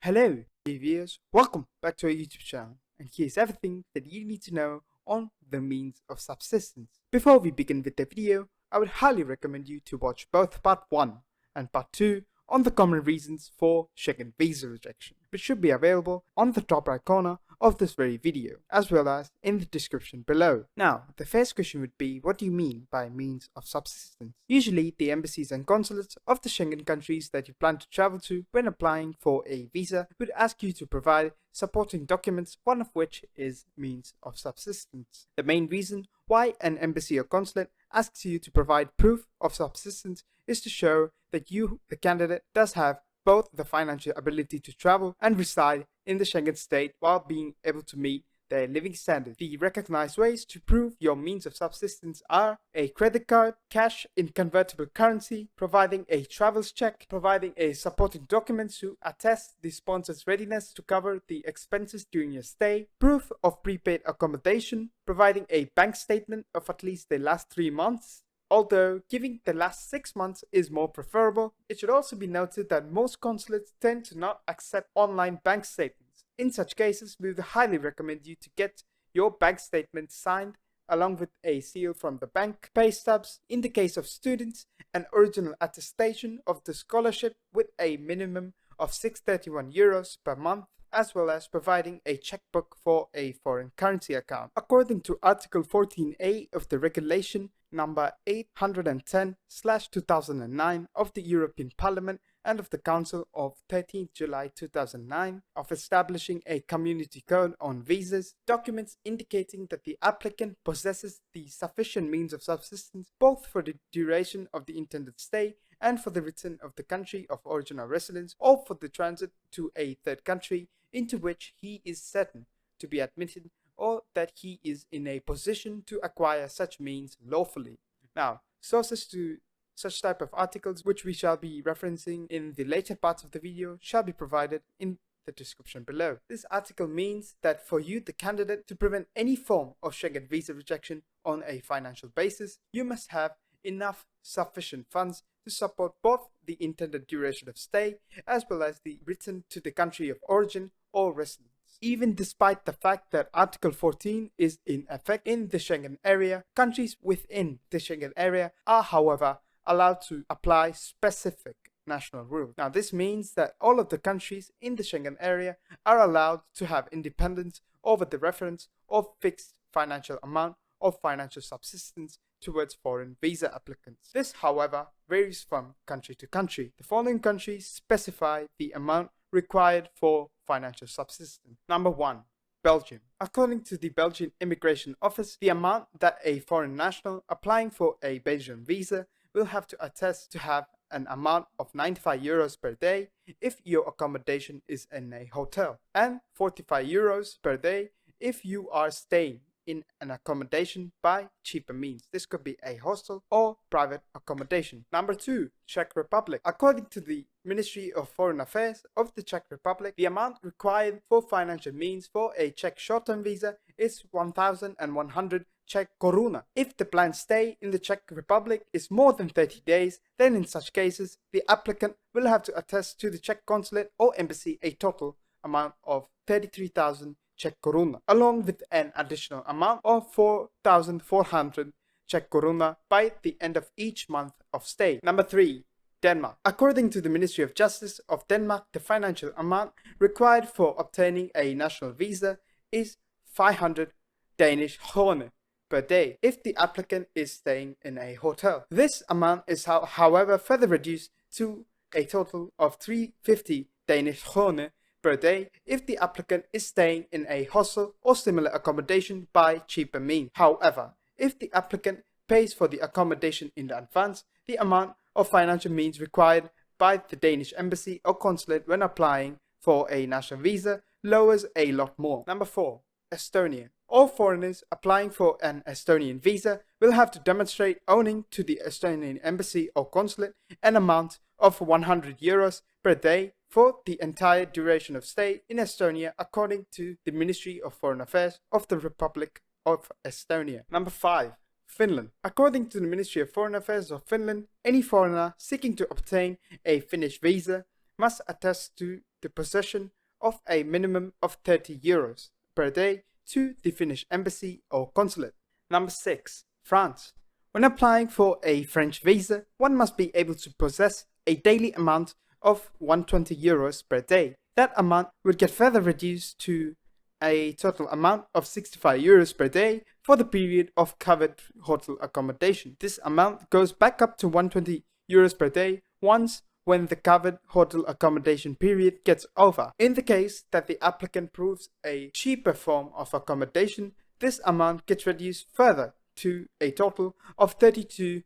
Hello, dear viewers. Welcome back to our YouTube channel. And here's everything that you need to know on the means of subsistence. Before we begin with the video, I would highly recommend you to watch both part 1 and part 2 on the common reasons for Schengen visa rejection, which should be available on the top right corner of this very video, as well as in the description below. Now, the first question would be, what do you mean by means of subsistence? Usually, the embassies and consulates of the Schengen countries that you plan to travel to when applying for a visa would ask you to provide supporting documents, one of which is means of subsistence. The main reason why an embassy or consulate asks you to provide proof of subsistence is to show that you, the candidate, does have both the financial ability to travel and reside in the Schengen state while being able to meet their living standards. The recognized ways to prove your means of subsistence are a credit card, cash in convertible currency, providing a travel's check, providing a supporting document to attest the sponsor's readiness to cover the expenses during your stay, proof of prepaid accommodation, providing a bank statement of at least the last 3 months. Although giving the last 6 months is more preferable, it should also be noted that most consulates tend to not accept online bank statements. In such cases, we would highly recommend you to get your bank statement signed along with a seal from the bank, pay stubs, in the case of students, an original attestation of the scholarship with a minimum of €631 per month, as well as providing a checkbook for a foreign currency account. According to Article 14A of the Regulation number 810/2009 of the European Parliament and of the Council of 13 July 2009 of establishing a community code on visas, documents indicating that the applicant possesses the sufficient means of subsistence both for the duration of the intended stay and for the return of the country of origin or residence, or for the transit to a third country into which he is certain to be admitted, or that he is in a position to acquire such means lawfully. Now, sources to such type of articles, which we shall be referencing in the later parts of the video, shall be provided in the description below. This article means that for you, the candidate, to prevent any form of Schengen visa rejection on a financial basis, you must have enough sufficient funds to support both the intended duration of stay as well as the return to the country of origin or residence. Even despite the fact that Article 14 is in effect in the Schengen area, countries within the Schengen area are, however, allowed to apply specific national rules. Now, this means that all of the countries in the Schengen area are allowed to have independence over the reference of fixed financial amount of financial subsistence towards foreign visa applicants. This, however, varies from country to country. The following countries specify the amount required for financial subsistence. Number 1. Belgium. According to the Belgian Immigration Office, the amount that a foreign national applying for a Belgian visa will have to attest to have an amount of €95 per day if your accommodation is in a hotel, and €45 per day if you are staying in an accommodation by cheaper means. This could be a hostel or private accommodation. Number 2, Czech Republic. According to the Ministry of Foreign Affairs of the Czech Republic, the amount required for financial means for a Czech short-term visa is 1,100 Czech koruna. If the planned stay in the Czech Republic is more than 30 days, then in such cases, the applicant will have to attest to the Czech consulate or embassy a total amount of 33,000 Czech koruna, along with an additional amount of 4,400 Czech koruna by the end of each month of stay. Number 3. Denmark. According to the Ministry of Justice of Denmark, the financial amount required for obtaining a national visa is 500 Danish krone per day if the applicant is staying in a hotel. This amount is however further reduced to a total of 350 Danish krone per day if the applicant is staying in a hostel or similar accommodation by cheaper means. However, if the applicant pays for the accommodation in advance, the amount of financial means required by the Danish embassy or consulate when applying for a national visa lowers a lot more. Number 4. Estonia. All foreigners applying for an Estonian visa will have to demonstrate owning to the Estonian embassy or consulate an amount of €100 per day for the entire duration of stay in Estonia, according to the Ministry of Foreign Affairs of the Republic of Estonia. Number 5. Finland. According to the Ministry of Foreign Affairs of Finland, any foreigner seeking to obtain a Finnish visa must attest to the possession of a minimum of 30 euros per day to the Finnish embassy or consulate. Number 6. France. When applying for a French visa, one must be able to possess a daily amount of 120 euros per day. That amount would get further reduced to a total amount of 65 euros per day for the period of covered hotel accommodation. This amount goes back up to 120 euros per day once when the covered hotel accommodation period gets over. In the case that the applicant proves a cheaper form of accommodation, this amount gets reduced further to a total of 32.25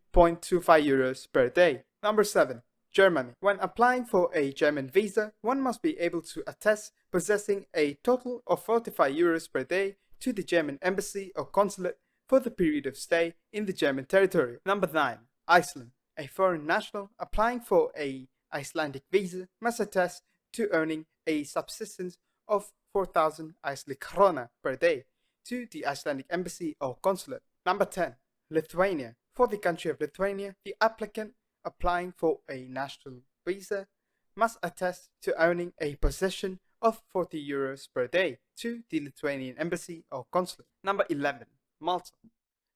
euros per day. Number 7. Germany. When applying for a German visa, one must be able to attest possessing a total of 45 euros per day to the German embassy or consulate for the period of stay in the German territory. Number 9. Iceland. A foreign national applying for a Icelandic visa must attest to earning a subsistence of 4,000 Icelandic krona per day to the Icelandic embassy or consulate. Number 10. Lithuania. For the country of Lithuania, the applicant applying for a national visa must attest to earning a possession of 40 euros per day to the Lithuanian embassy or consulate. Number 11. Malta.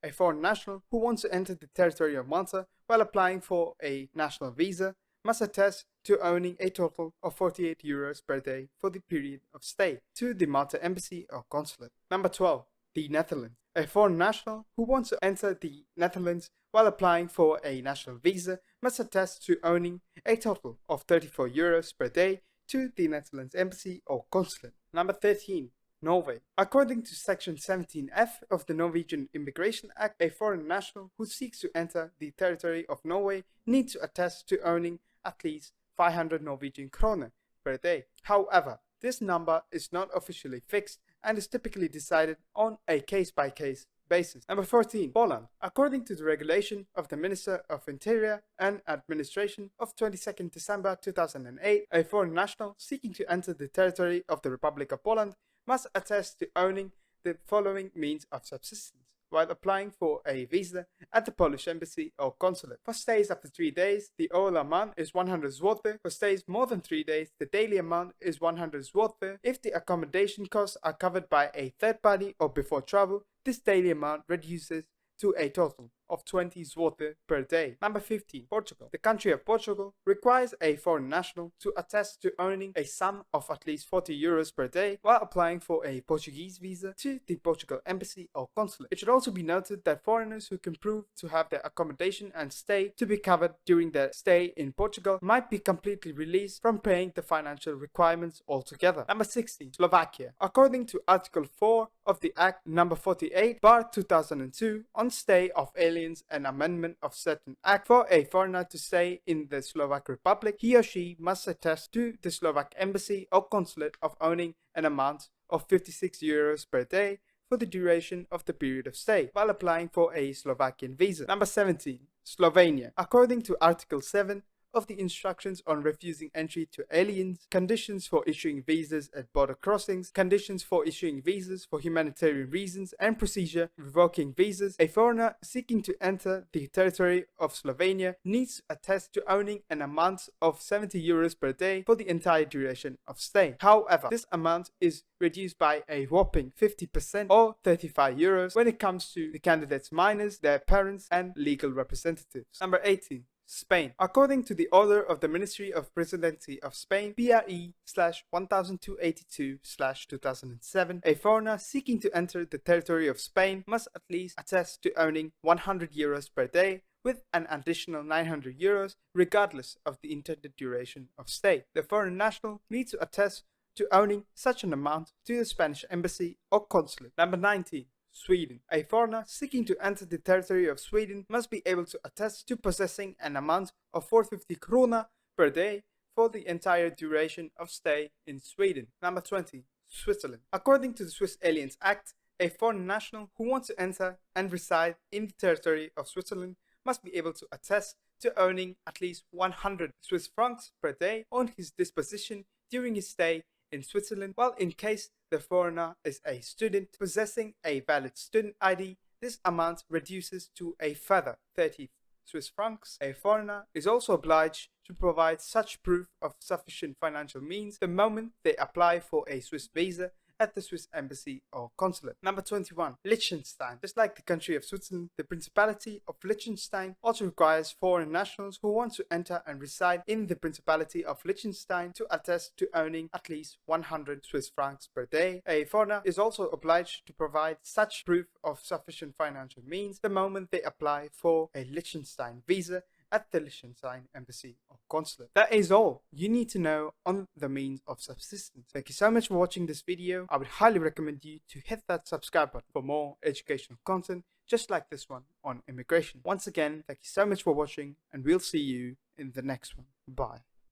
A foreign national who wants to enter the territory of Malta while applying for a national visa must attest to earning a total of 48 euros per day for the period of stay to the Malta embassy or consulate. Number 12. The Netherlands. A foreign national who wants to enter the Netherlands while applying for a national visa must attest to earning a total of 34 euros per day to the Netherlands embassy or consulate. Number 13. Norway. According to Section 17F of the Norwegian Immigration Act, a foreign national who seeks to enter the territory of Norway needs to attest to earning at least 500 Norwegian kroner per day. However, this number is not officially fixed and is typically decided on a case-by-case basis. Number 14. Poland. According to the regulation of the Minister of Interior and Administration of 22nd December 2008, a foreign national seeking to enter the territory of the Republic of Poland must attest to owning the following means of subsistence while applying for a visa at the Polish embassy or consulate. For stays up to 3 days, the overall amount is 100 zloty. For stays more than 3 days, the daily amount is 100 zloty. If the accommodation costs are covered by a third party or before travel, this daily amount reduces to a total of 20 zloty per day. Number 15. Portugal. The country of Portugal requires a foreign national to attest to earning a sum of at least 40 euros per day while applying for a Portuguese visa to the Portugal embassy or consulate. It should also be noted that foreigners who can prove to have their accommodation and stay to be covered during their stay in Portugal might be completely released from paying the financial requirements altogether. Number 16. Slovakia. According to Article 4 of the Act number 48/2002 on stay of aliens and amendment of certain act, for a foreigner to stay in the Czech Republic, he or she must attest to the Slovak embassy or consulate of owning an amount of 56 euros per day for the duration of the period of stay while applying for a Slovakian visa. Number 17. Slovenia. According to Article 7 of the Instructions on Refusing Entry to Aliens, conditions for issuing visas at border crossings, conditions for issuing visas for humanitarian reasons, and procedure revoking visas, a foreigner seeking to enter the territory of Slovenia needs to attest to owning an amount of 70 euros per day for the entire duration of stay. However, this amount is reduced by a whopping 50% or 35 euros when it comes to the candidates' minors, their parents, and legal representatives. Number 18. Spain. According to the order of the Ministry of Presidency of Spain, PRE/1282/2007, a foreigner seeking to enter the territory of Spain must at least attest to earning 100 euros per day with an additional 900 euros regardless of the intended duration of stay. The foreign national needs to attest to owning such an amount to the Spanish embassy or consulate. Number 19. Sweden. A foreigner seeking to enter the territory of Sweden must be able to attest to possessing an amount of 450 krona per day for the entire duration of stay in Sweden. Number 20. Switzerland. According to the Swiss Aliens Act, a foreign national who wants to enter and reside in the territory of Switzerland must be able to attest to earning at least 100 Swiss francs per day on his disposition during his stay in Switzerland, while in case the foreigner is a student possessing a valid student ID, this amount reduces to a further 30 Swiss francs, a foreigner is also obliged to provide such proof of sufficient financial means the moment they apply for a Swiss visa at the Swiss embassy or consulate. Number 21. Liechtenstein. Just like the country of Switzerland, the Principality of Liechtenstein also requires foreign nationals who want to enter and reside in the Principality of Liechtenstein to attest to earning at least 100 Swiss francs per day. A foreigner is also obliged to provide such proof of sufficient financial means the moment they apply for a Liechtenstein visa at the Liechtenstein embassy or consulate. That is all you need to know on the means of subsistence. Thank you so much for watching this video. I would highly recommend you to hit that subscribe button for more educational content just like this one on immigration. Once again, thank you so much for watching, and we'll see you in the next one. Bye.